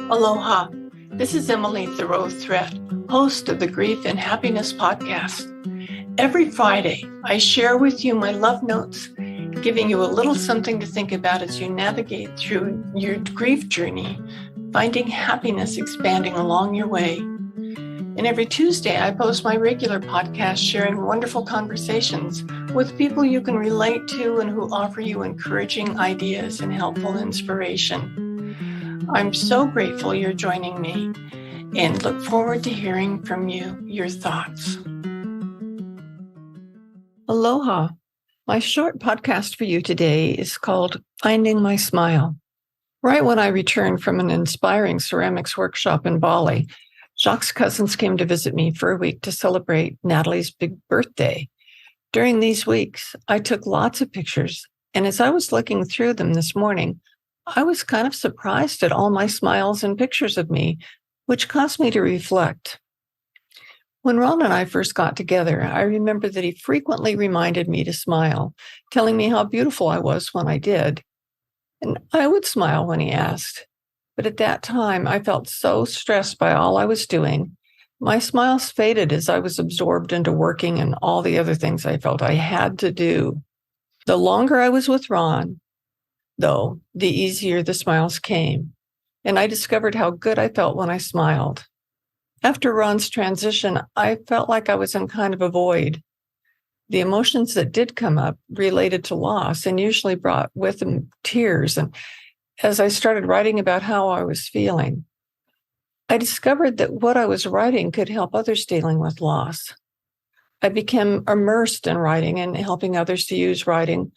Aloha. This is Emily Thoreau-Threat, host of the Grief and Happiness podcast. Every Friday, I share with you my love notes, giving you a little something to think about as you navigate through your grief journey, finding happiness expanding along your way. And every Tuesday, I post my regular podcast sharing wonderful conversations with people you can relate to and who offer you encouraging ideas and helpful inspiration. I'm so grateful you're joining me and look forward to hearing from you, your thoughts. Aloha. My short podcast for you today is called Finding My Smile. Right when I returned from an inspiring ceramics workshop in Bali, Jacques' cousins came to visit me for a week to celebrate Natalie's big birthday. During these weeks, I took lots of pictures, and as I was looking through them this morning, I was kind of surprised at all my smiles and pictures of me, which caused me to reflect. When Ron and I first got together, I remember that he frequently reminded me to smile, telling me how beautiful I was when I did. And I would smile when he asked. But at that time, I felt so stressed by all I was doing. My smiles faded as I was absorbed into working and all the other things I felt I had to do. The longer I was with Ron, though, the easier the smiles came, and I discovered how good I felt when I smiled. After Ron's transition, I felt like I was in kind of a void. The emotions that did come up related to loss and usually brought with them tears. And as I started writing about how I was feeling, I discovered that what I was writing could help others dealing with loss. I became immersed in writing and helping others to use writing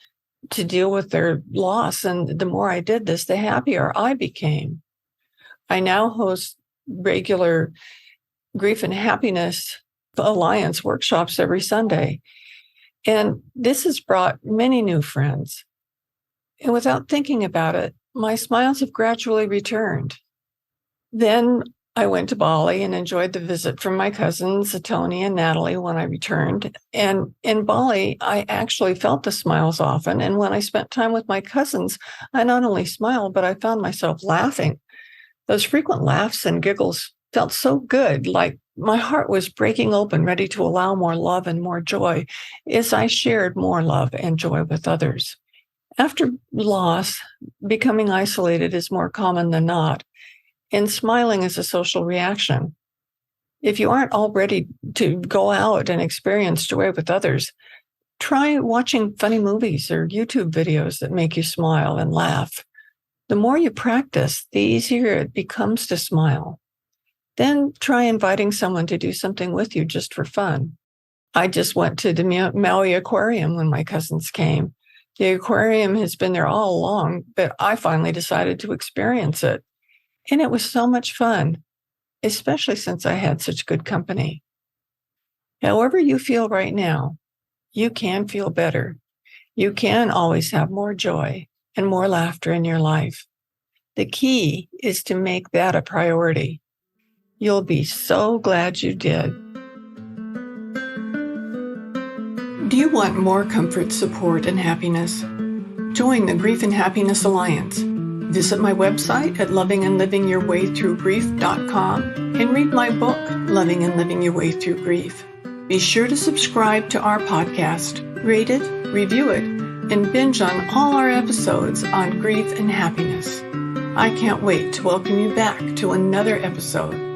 to deal with their loss. And the more I did this, the happier I became. I now host regular Grief and Happiness Alliance workshops every Sunday. And this has brought many new friends. And without thinking about it, my smiles have gradually returned. Then I went to Bali and enjoyed the visit from my cousins, Tony and Natalie, when I returned. And in Bali, I actually felt the smiles often. And when I spent time with my cousins, I not only smiled, but I found myself laughing. Those frequent laughs and giggles felt so good, like my heart was breaking open, ready to allow more love and more joy as I shared more love and joy with others. After loss, becoming isolated is more common than not. And smiling is a social reaction. If you aren't all ready to go out and experience joy with others, try watching funny movies or YouTube videos that make you smile and laugh. The more you practice, the easier it becomes to smile. Then try inviting someone to do something with you just for fun. I just went to the Maui Aquarium when my cousins came. The aquarium has been there all along, but I finally decided to experience it. And it was so much fun, especially since I had such good company. However you feel right now, you can feel better. You can always have more joy and more laughter in your life. The key is to make that a priority. You'll be so glad you did. Do you want more comfort, support, and happiness? Join the Grief and Happiness Alliance. Visit my website at lovingandlivingyourwaythroughgrief.com and read my book, Loving and Living Your Way Through Grief. Be sure to subscribe to our podcast, rate it, review it, and binge on all our episodes on grief and happiness. I can't wait to welcome you back to another episode.